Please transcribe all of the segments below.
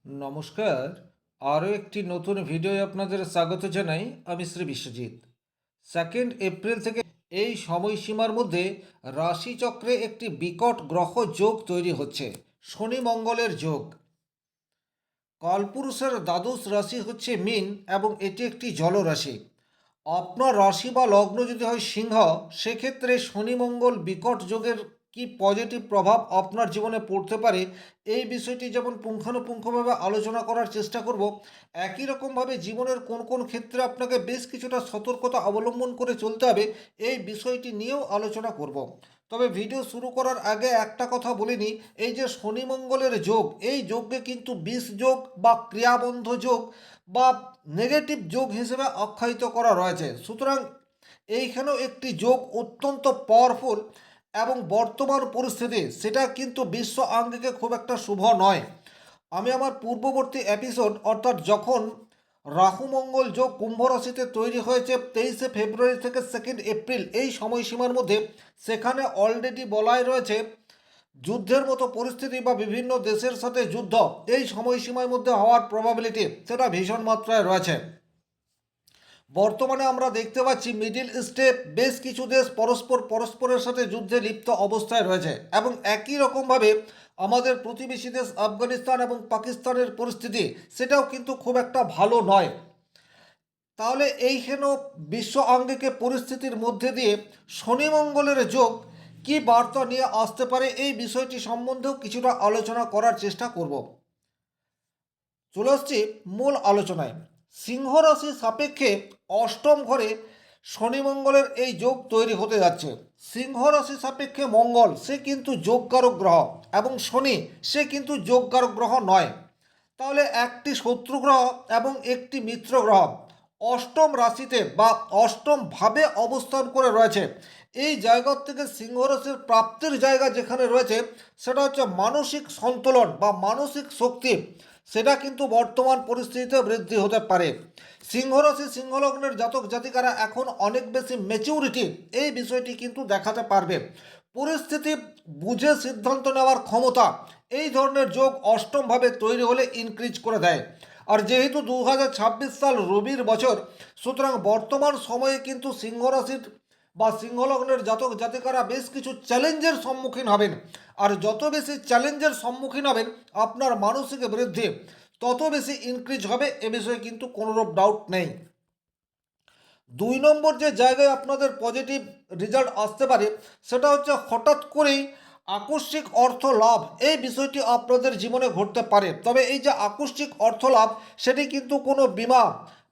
নমস্কার। আরও একটি নতুন ভিডিওয় আপনাদের স্বাগত জানাই। আমি শ্রী বিশ্বজিৎ। 2 এপ্রিল থেকে এই সময়সীমার মধ্যে রাশিচক্রে একটি বিকট গ্রহ যোগ তৈরি হচ্ছে, শনি মঙ্গলের যোগ। কালপুরুষের দ্বাদশ রাশি হচ্ছে মীন এবং এটি একটি জলরাশি। আপনার রাশি বা লগ্ন যদি হয় সিংহ, সেক্ষেত্রে শনি মঙ্গল বিকট যোগের কি পজিটিভ প্রভাব আপনার জীবনে পড়তে পারে, এই বিষয়টি যেমন পুঙ্খানুপুঙ্খভাবে আলোচনা করার চেষ্টা করব, একই রকমভাবে জীবনের কোন কোন ক্ষেত্রে আপনাকে বেশ কিছুটা সতর্কতা অবলম্বন করে চলতে হবে, এই বিষয়টি নিয়েও আলোচনা করব। তবে ভিডিও শুরু করার আগে একটা কথা বলে নিই, এই যে শনি মঙ্গলের যোগ, এই যোগকে কিন্তু বিষ যোগ বা ক্রিয়াবন্ধ যোগ বা নেগেটিভ যোগ হিসেবে আখ্যায়িত করা রয়েছে। সুতরাং এইখানেও একটি যোগ অত্যন্ত পাওয়ারফুল এবং বর্তমান পরিস্থিতি সেটা কিন্তু বিশ্ব আঙ্গিকে খুব একটা শুভ নয়। আমি আমার পূর্ববর্তী এপিসোড, অর্থাৎ যখন রাহু মঙ্গল যোগ কুম্ভ রাশিতে তৈরি হয়েছে 23 ফেব্রুয়ারি থেকে 2 এপ্রিল এই সময়সীমার মধ্যে, সেখানে অলরেডি বলাই রয়েছে যুদ্ধের মতো পরিস্থিতি বা বিভিন্ন দেশের সাথে যুদ্ধ এই সময়সীমার মধ্যে হওয়ার প্রবাবিলিটি সেটা ভীষণ মাত্রায় রয়েছে। বর্তমানে আমরা দেখতে পাচ্ছি মিডিল ইস্টে বেশ কিছু দেশ পরস্পরের সাথে যুদ্ধে লিপ্ত অবস্থায় রয়েছে এবং একই রকমভাবে আমাদের প্রতিবেশী দেশ আফগানিস্তান এবং পাকিস্তানের পরিস্থিতি সেটাও কিন্তু খুব একটা ভালো নয়। তাহলে এইখানেও বিশ্ব আঙ্গিকে পরিস্থিতির মধ্যে দিয়ে শনি মঙ্গলের যোগ কী বার্তা নিয়ে আসতে পারে, এই বিষয়টি সম্বন্ধেও কিছুটা আলোচনা করার চেষ্টা করব। চলে আসছি মূল আলোচনায়। সিংহ রাশি সাপেক্ষে অষ্টম ঘরে শনি মঙ্গলের এই যোগ তৈরি হতে যাচ্ছে। সিংহ রাশি সাপেক্ষে মঙ্গল সে কিন্তু যোগকারক গ্রহ এবং শনি সে কিন্তু যোগকারক গ্রহ নয়। তাহলে একটি শত্রু গ্রহ এবং একটি মিত্র গ্রহ অষ্টম রাশিতে বা অষ্টম ভাবে অবস্থান করে রয়েছে। এই জায়গা থেকে সিংহ রাশির প্রাপ্তির জায়গা যেখানে রয়েছে, সেটা হচ্ছে মানসিক সন্তুলন বা মানসিক শক্তি, সেটা কিন্তু বর্তমান পরিস্থিতিতে বৃদ্ধি হতে পারে। সিংহ রাশি সিংহলগ্নের জাতক জাতিকারা এখন অনেক বেশি ম্যাচিউরিটি এই বিষয়টি কিন্তু দেখাতে পারবে। পরিস্থিতি বুঝে সিদ্ধান্ত নেওয়ার ক্ষমতা এই ধরনের যোগ অষ্টমভাবে তৈরি হলে ইনক্রিজ করে দেয়। আর যেহেতু 2026 সাল রবির বছর, সুতরাং বর্তমান সময়ে কিন্তু সিংহ রাশির বা সিংহলগ্নের জাতক জাতিকারা বেশ কিছু চ্যালেঞ্জের সম্মুখীন হবেন। আর যত বেশি চ্যালেঞ্জের সম্মুখীন হবেন, আপনার মানসিক বৃদ্ধি তত বেশি ইনক্রিজ হবে, এ বিষয়ে কিন্তু কোনোরূপ ডাউট নেই। 2 নম্বর যে জায়গায় আপনাদের পজিটিভ রেজাল্ট আসতে পারে, সেটা হচ্ছে হঠাৎ করেই আকস্মিক অর্থ লাভ, এই বিষয়টি আপনাদের জীবনে ঘটতে পারে। তবে এই যে আকস্মিক অর্থ লাভ, সেটি কিন্তু কোনো বিমা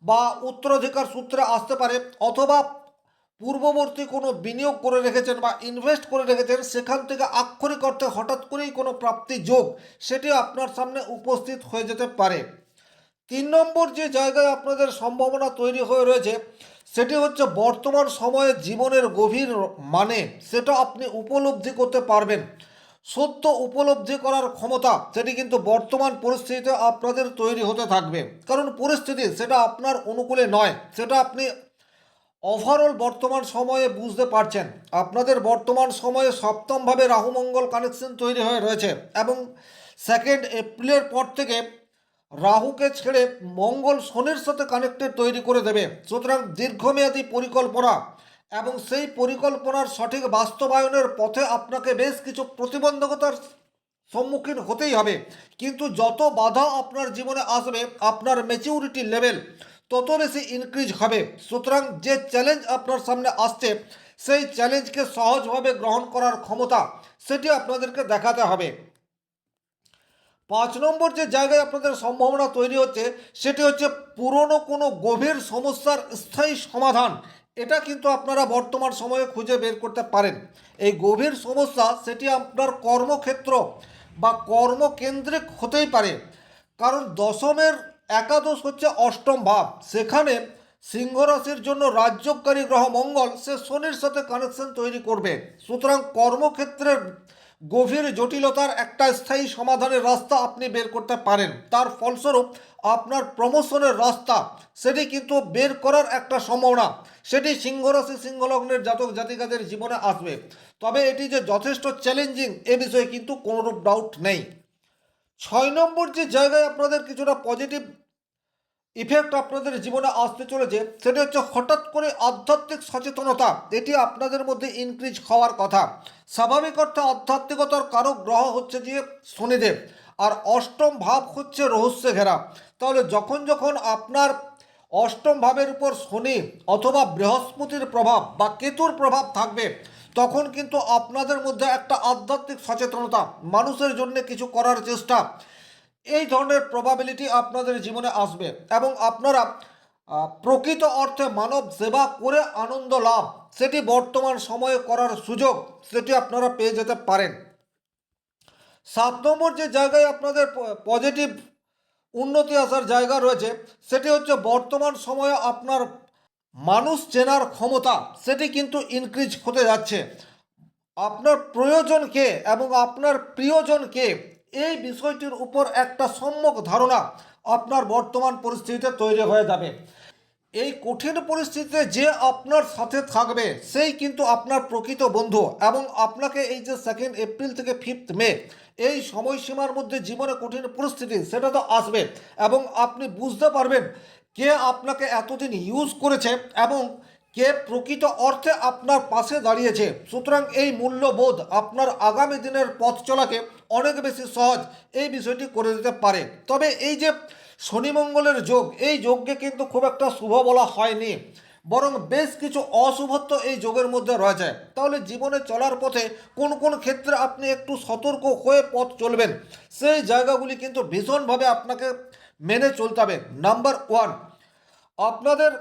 বা উত্তরাধিকার সূত্রে আসতে পারে, অথবা পূর্ববর্তী কোনো বিনিয়োগ করে রেখেছেন বা ইনভেস্ট করে রেখেছেন, সেখান থেকে আক্ষরিক অর্থে হঠাৎ করেই কোনো প্রাপ্তি যোগ সেটি আপনার সামনে উপস্থিত হয়ে যেতে পারে। 3 নম্বর যে জায়গায় আপনাদের সম্ভাবনা তৈরি হয়ে রয়েছে, সেটি হচ্ছে বর্তমান সময়ে জীবনের গভীর মানে সেটা আপনি উপলব্ধি করতে পারবেন। সত্য উপলব্ধি করার ক্ষমতা সেটি কিন্তু বর্তমান পরিস্থিতিতে আপনাদের তৈরি হতে থাকবে। কারণ পরিস্থিতি সেটা আপনার অনুকূলে নয়, সেটা আপনি ওভারঅল বর্তমান সময়ে বুঝতে পারছেন। আপনাদের বর্তমান সময়ে সপ্তমভাবে রাহু মঙ্গল কানেকশন তৈরি হয়ে রয়েছে এবং 2 এপ্রিলের পর থেকে রাহুকে ছেড়ে মঙ্গল শনির সাথে কানেক্টেড তৈরি করে দেবে। সুতরাং দীর্ঘমেয়াদী পরিকল্পনা এবং সেই পরিকল্পনার সঠিক বাস্তবায়নের পথে আপনাকে বেশ কিছু প্রতিবন্ধকতার সম্মুখীন হতেই হবে। কিন্তু যত বাধা আপনার জীবনে আসবে, আপনার ম্যাচিউরিটি লেভেল তত বেশি ইনক্রিজ হবে। সুতরাং যে চ্যালেঞ্জ আপনার সামনে আসছে, সেই চ্যালেঞ্জকে সহজভাবে গ্রহণ করার ক্ষমতা সেটি আপনাদেরকে দেখাতে হবে। 5 নম্বর যে জায়গায় আপনাদের সম্ভাবনা তৈরি হচ্ছে, সেটি হচ্ছে পুরনো কোনো গভীর সমস্যার স্থায়ী সমাধান। এটা কিন্তু আপনারা বর্তমান সময়ে খুঁজে বের করতে পারেন। এই গভীর সমস্যা সেটি আপনার কর্মক্ষেত্র বা কর্মকেন্দ্রিক হতেই পারে। কারণ দশমের একাদশ হচ্ছে অষ্টম ভাব, সেখানে সিংহ রাশির জন্য রাজ্যকারী গ্রহ মঙ্গল সে শনির সাথে কানেকশন তৈরি করবে। সুতরাং কর্মক্ষেত্রের গভীর জটিলতার একটা স্থায়ী সমাধানের রাস্তা আপনি বের করতে পারেন। তার ফলস্বরূপ আপনার প্রমোশনের রাস্তা সেটি কিন্তু বের করার একটা সম্ভাবনা সেটি সিংহ রাশি সিংহলগ্নের জাতক জাতিকাদের জীবনে আসবে। তবে এটি যে যথেষ্ট চ্যালেঞ্জিং, এ বিষয়ে কিন্তু কোনোরূপ ডাউট নেই। 6 নম্বর যে জায়গায় আপনাদের কিছুটা পজিটিভ ইফেক্ট আপনাদের জীবনে আসতে চলেছে সেটি হচ্ছে হঠাৎ করে আধ্যাত্মিক সচেতনতা। এটি আপনাদের মধ্যে ইনক্রিজ হওয়ার কথা। স্বাভাবিক অর্থে আধ্যাত্মিকতার কারক গ্রহ হচ্ছে যে শনিদেব, আর অষ্টম ভাব হচ্ছে রহস্যে ঘেরা। তাহলে যখন যখন আপনার অষ্টম ভাবের উপর শনি অথবা বৃহস্পতির প্রভাব বা কেতুর প্রভাব থাকবে, তখন কিন্তু আপনাদের মধ্যে একটা আধ্যাত্মিক সচেতনতা, মানুষের জন্য কিছু করার চেষ্টা, এই ধরনের প্রবাবিলিটি আপনাদের জীবনে আসবে এবং আপনারা প্রকৃত অর্থে মানব সেবা করে আনন্দ লাভ, সেটি বর্তমান সময়ে করার সুযোগ সেটি আপনারা পেয়ে যেতে পারেন। 7 নম্বর যে জায়গায় আপনাদের পজিটিভ উন্নতি আসার জায়গা রয়েছে সেটি হচ্ছে বর্তমান সময়ে আপনার মানুষ চেনার ক্ষমতা সেটি কিন্তু ইনক্রিজ হতে যাচ্ছে। আপনার প্রয়োজন কে এবং আপনার প্রিয়জন কে, এই বিষয়টির উপর একটা সম্যক ধারণা আপনার বর্তমান পরিস্থিতিতে তৈরি হয়ে যাবে। এই কঠিন পরিস্থিতিতে যে আপনার সাথে থাকবে সেই কিন্তু আপনার প্রকৃত বন্ধু, এবং আপনাকে এই যে 2 এপ্রিল থেকে 5 মে এই সময়সীমার মধ্যে জীবনে কঠিন পরিস্থিতি সেটা তো আসবে, এবং আপনি বুঝতে পারবেন কে আপনাকে এতদিন ইউজ করেছে এবং কে প্রকৃত অর্থে আপনার পাশে দাঁড়িয়েছে। সুতরাং এই মূল্যবোধ আপনার আগামী দিনের পথ চলাকে অনেক বেশি সহজ এই বিষয়টি করে দিতে পারে। তবে এই যে শনি মঙ্গলের যোগ, এই যোগকে কিন্তু খুব একটা শুভ বলা হয়নি, বরং বেশ কিছু অশুভত্ব এই যোগের মধ্যে রয়েছে। তাহলে জীবনে চলার পথে কোন কোন ক্ষেত্রে আপনি একটু সতর্ক হয়ে পথ চলবেন, সেই জায়গাগুলি কিন্তু ভীষণভাবে আপনাকে মেনে চলতে হবে। নাম্বার 1, আপনাদের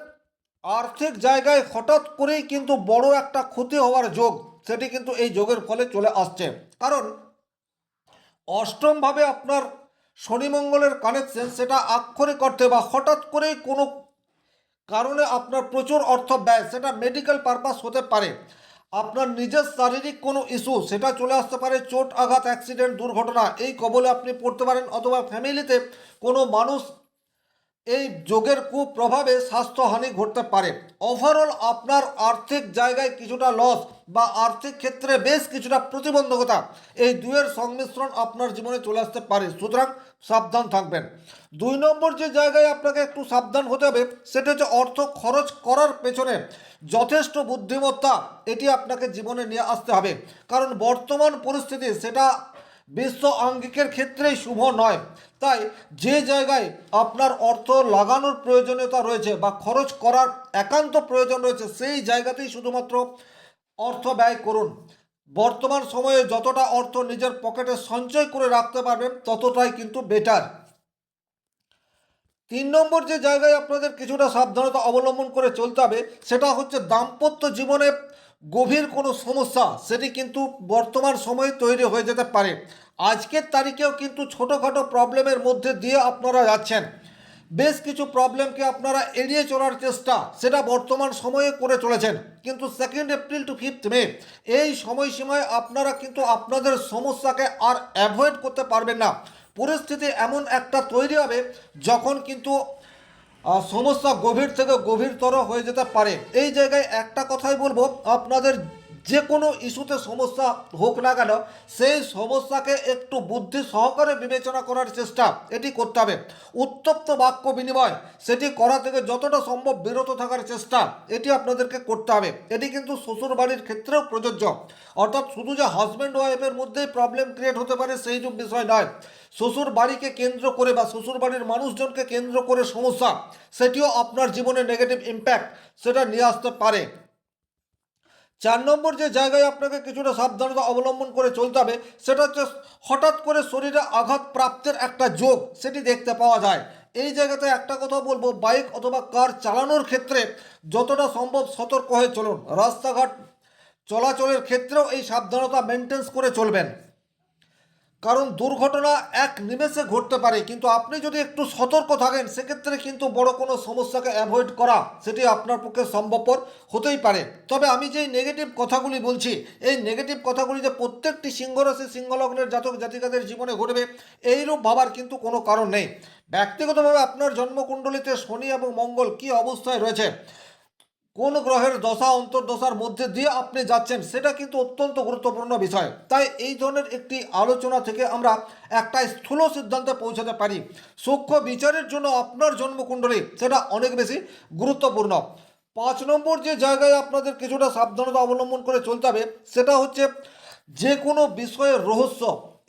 আর্থিক জায়গায় হঠাৎ করেই কিন্তু বড় একটা ক্ষতি হওয়ার যোগ সেটি কিন্তু এই যোগের ফলে চলে আসছে। কারণ অষ্টমভাবে আপনার শনি মঙ্গলের কানেকশন, সেটা আক্ষরিক অর্থে বা হঠাৎ করেই কোনো কারণে আপনার প্রচুর অর্থ ব্যয়, সেটা মেডিকেল পারপাস হতে পারে, আপনার নিজের শারীরিক কোনো ইস্যু সেটা চলে আসতে পারে, চোট আঘাত অ্যাক্সিডেন্ট দুর্ঘটনা এই কবলে আপনি পড়তে পারেন, অথবা ফ্যামিলিতে কোনো মানুষ এই যোগের কুপ্রভাবে স্বাস্থ্যহানি ঘটতে পারে। ওভারঅল আপনার আর্থিক জায়গায় কিছুটা লস বা আর্থিক ক্ষেত্রে বেশ কিছুটা প্রতিবন্ধকতা, এই দুয়ের সংমিশ্রণ আপনার জীবনে চলে আসতে পারে। সুতরাং সাবধান থাকবেন। 2 নম্বর যে জায়গায় আপনাকে একটু সাবধান হতে হবে সেটা হচ্ছে অর্থ খরচ করার পেছনে যথেষ্ট বুদ্ধিমত্তা এটি আপনাকে জীবনে নিয়ে আসতে হবে। কারণ বর্তমান পরিস্থিতি সেটা বিশ্ব আঙ্গিকের ক্ষেত্রেই শুভ নয়। তাই যে জায়গায় আপনার অর্থ লাগানোর প্রয়োজনীয়তা রয়েছে বা খরচ করার একান্ত প্রয়োজন রয়েছে, সেই জায়গাতেই শুধুমাত্র অর্থ ব্যয় করুন। বর্তমান সময়ে যতটা অর্থ নিজের পকেটে সঞ্চয় করে রাখতে পারবেন ততটাই কিন্তু বেটার। 3 নম্বর যে জায়গায় আপনাদের কিছুটা সাবধানতা অবলম্বন করে চলতে হবে সেটা হচ্ছে দাম্পত্য জীবনে গভীর কোনো সমস্যা সেটি কিন্তু বর্তমান সময়ে তৈরি হয়ে যেতে পারে। আজকের তারিখেও কিন্তু ছোটোখাটো প্রবলেমের মধ্যে দিয়ে আপনারা যাচ্ছেন, বেশ কিছু প্রবলেমকে আপনারা এড়িয়ে চলার চেষ্টা সেটা বর্তমান সময়ে করে চলেছেন, কিন্তু 2 এপ্রিল টু 5 মে এই সময়সীমায় আপনারা কিন্তু আপনাদের সমস্যাকে আর অ্যাভয়েড করতে পারবেন না। পরিস্থিতি এমন একটা তৈরি হবে যখন কিন্তু সমস্যা গভীর থেকে গভীরতর হয়ে যেতে পারে। এই জায়গায় একটা কথাই বলবো, আপনাদের যে কোনো ইস্যুতে সমস্যা হোক না কেন সেই সমস্যাকে একটু বুদ্ধি সহকারে বিবেচনা করার চেষ্টা এটি করতে হবে। উত্তপ্ত বাক্য বিনিময় সেটি করা থেকে যতটা সম্ভব বিরত থাকার চেষ্টা এটি আপনাদেরকে করতে হবে। এটি কিন্তু শ্বশুর বাড়ির ক্ষেত্রেও প্রযোজ্য, অর্থাৎ শুধু যে হাজব্যান্ড ওয়াইফের মধ্যেই প্রবলেম ক্রিয়েট হতে পারে সেই বিষয় নয়, শ্বশুর বাড়িকে কেন্দ্র করে বা শ্বশুর বাড়ির মানুষজনকে কেন্দ্র করে সমস্যা সেটিও আপনার জীবনে নেগেটিভ ইম্প্যাক্ট সেটা নিয়ে আসতে পারে। 4 নম্বর যে জায়গায় আপনাকে কিছুটা সাবধানতা অবলম্বন করে চলতে হবে সেটা হচ্ছে হঠাৎ করে শরীরে আঘাত প্রাপ্তের একটা যোগ সেটি দেখতে পাওয়া যায়। এই জায়গাতে একটা কথা বলবো, বাইক অথবা কার চালানোর ক্ষেত্রে যতটা সম্ভব সতর্ক হয়ে চলুন। রাস্তাঘাট চলাচলের ক্ষেত্রেও এই সাবধানতা মেনটেন্স করে চলবেন, কারণ দুর্ঘটনা এক নিমেষে ঘটতে পারে, কিন্তু আপনি যদি একটু সতর্ক থাকেন সেক্ষেত্রে কিন্তু বড় কোনো সমস্যাকে অ্যাভয়েড করা সেটি আপনার পক্ষে সম্ভবপর হতেই পারে। তবে আমি যেই নেগেটিভ কথাগুলি বলছি এই নেগেটিভ কথাগুলি যে প্রত্যেকটি সিংহরাশি সিংহলগ্নের জাতক জাতিকাদের জীবনে ঘটবে এইরূপ ভাবার কিন্তু কোনো কারণ নেই। ব্যক্তিগতভাবে আপনার জন্মকুণ্ডলিতে শনি এবং মঙ্গল কী অবস্থায় রয়েছে, কোন গ্রহের দশা অন্তর্দশার মধ্যে দিয়ে আপনি যাচ্ছেন সেটা কিন্তু অত্যন্ত গুরুত্বপূর্ণ বিষয়। তাই এই ধরনের একটি আলোচনা থেকে আমরা একটা স্থূল সিদ্ধান্তে পৌঁছাতে পারি। সূক্ষ্ম বিচারের জন্য আপনার জন্মকুণ্ডলী সেটা অনেক বেশি গুরুত্বপূর্ণ। 5 নম্বর যে জায়গায় আপনাদের কিছুটা সাবধানতা অবলম্বন করে চলতে হবে সেটা হচ্ছে যে কোনো বিষয়ের রহস্য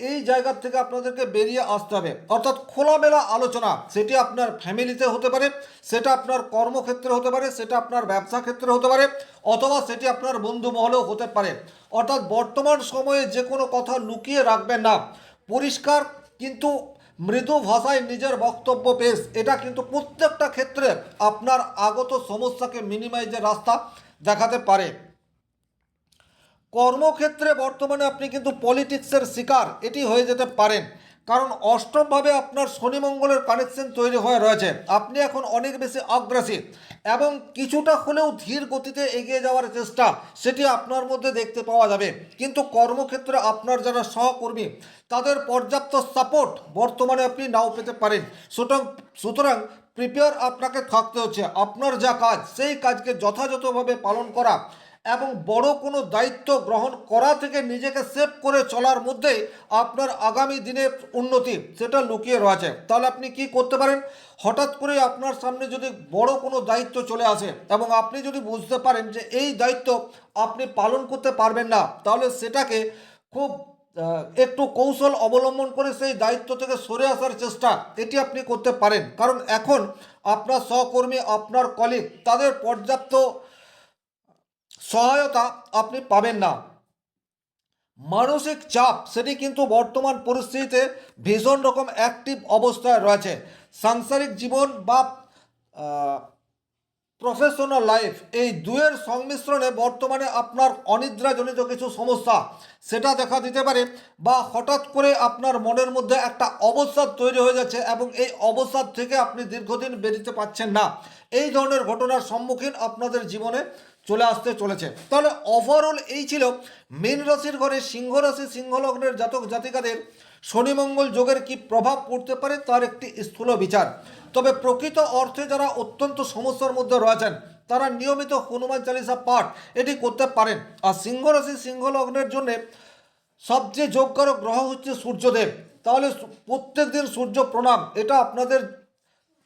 এই জায়গা থেকে আপনাদেরকে বেরিয়ে আসতে হবে, অর্থাৎ খোলামেলা আলোচনা। সেটি আপনার ফ্যামিলিতে হতে পারে, সেটা আপনার কর্মক্ষেত্রে হতে পারে, সেটা আপনার ব্যবসা ক্ষেত্রে হতে পারে, অথবা সেটি আপনার বন্ধু মহলেও হতে পারে। অর্থাৎ বর্তমান সময়ে যে কোনো কথা লুকিয়ে রাখবেন না, পরিষ্কার কিন্তু মৃদু ভাষায় নিজের বক্তব্য পেশ, এটা কিন্তু প্রত্যেকটা ক্ষেত্রে আপনার আগত সমস্যাকে মিনিমাইজের রাস্তা দেখাতে পারে। কর্মক্ষেত্রে বর্তমানে আপনি কিন্তু পলিটিক্সের শিকার এটি হয়ে যেতে পারেন, কারণ অষ্টমভাবে আপনার শনি মঙ্গলের কানেকশন তৈরি হয়ে রয়েছে। আপনি এখন অনেক বেশি অগ্রাসী এবং কিছুটা হলেও ধীর গতিতে এগিয়ে যাওয়ার চেষ্টা সেটি আপনার মধ্যে দেখতে পাওয়া যাবে। কিন্তু কর্মক্ষেত্রে আপনার যারা সহকর্মী তাদের পর্যাপ্ত সাপোর্ট বর্তমানে আপনি নাও পেতে পারেন। সুতরাং প্রিপেয়ার আপনাকে থাকতে হচ্ছে। আপনার যা কাজ সেই কাজকে যথাযথভাবে পালন করা এবং বড় কোনো দায়িত্ব গ্রহণ করা থেকে নিজেকে সেভ করে চলার মধ্যেই আপনার আগামী দিনের উন্নতি সেটা লুকিয়ে রয়েছে। তাহলে আপনি কি করতে পারেন, হঠাৎ করে আপনার সামনে যদি বড় কোনো দায়িত্ব চলে আসে এবং আপনি যদি বুঝতে পারেন যে এই দায়িত্ব আপনি পালন করতে পারবেন না, তাহলে সেটাকে খুব একটু কৌশল অবলম্বন করে সেই দায়িত্ব থেকে সরে আসার চেষ্টা এটি আপনি করতে পারেন। কারণ এখন আপনার সহকর্মী, আপনার কলিগ তাদের পর্যাপ্ত সহায়তা আপনি পাবেন না। মানসিক চাপ সেটি কিন্তু বর্তমান পরিস্থিতিতে ভীষণ রকম অ্যাক্টিভ অবস্থায় রয়েছে। সাংসারিক জীবন বা প্রফেশনাল লাইফ এই দুয়ের সংমিশ্রণে বর্তমানে আপনার অনিদ্রাজনিত কিছু সমস্যা সেটা দেখা দিতে পারে, বা হঠাৎ করে আপনার মনের মধ্যে একটা অবসাদ তৈরি হয়ে যাচ্ছে এবং এই অবসাদ থেকে আপনি দীর্ঘদিন বেরোতে পারছেন না। এই ধরনের ঘটনার সম্মুখীন আপনাদের জীবনে চলে আসতে চলেছে। তাহলে ওভারঅল এই ছিল মীন রাশির ঘরে সিংহ রাশি সিংহ লগ্নের জাতক জাতিকাদের শনি মঙ্গল যোগের কি প্রভাব পড়তে পারে তার একটি স্থূল বিচার। তবে প্রকৃত অর্থে যারা অত্যন্ত সমস্যার মধ্যে রয়েছেন তারা নিয়মিত হনুমান চালিসা পাঠ এটি করতে পারেন। আর সিংহ রাশি সিংহ লগ্নের জন্য সবচেয়ে যোগকারক গ্রহ হচ্ছে সূর্যদেব। তাহলে প্রত্যেক দিন সূর্য প্রণাম এটা আপনাদের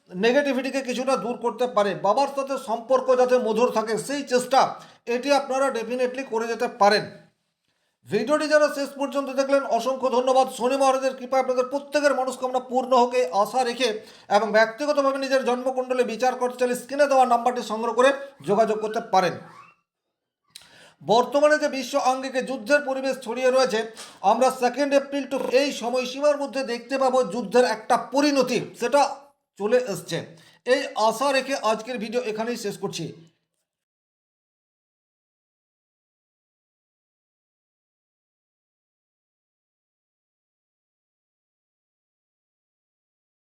নেগেটিভিটিকে কিছুটা দূর করতে পারে। বাবার সাথে সম্পর্ক যাতে মধুর থাকে সেই চেষ্টা এটি আপনারা ডেফিনেটলি করে যেতে পারেন। ভিডিওটি যারা শেষ পর্যন্ত দেখলেন অসংখ্য ধন্যবাদ। শনি মহারাজের কৃপা আপনাদের প্রত্যেকের মনস্কামনা পূর্ণ হোক এই আশা রেখে এবং ব্যক্তিগতভাবে নিজের জন্মকুণ্ডলী বিচার করতে চাইলে স্ক্রিনে দেওয়া নাম্বারটি সংগ্রহ করে যোগাযোগ করতে পারেন। বর্তমানে যে বিশ্ব আঙ্গিকে যুদ্ধের পরিবেশ ছড়িয়ে রয়েছে, আমরা 2 এপ্রিল টু এই সময়সীমার মধ্যে দেখতে পাবো যুদ্ধের একটা পরিণতি সেটা চলে এসছে। এই আশা রেখে আজকের ভিডিও এখানেই শেষ করছি।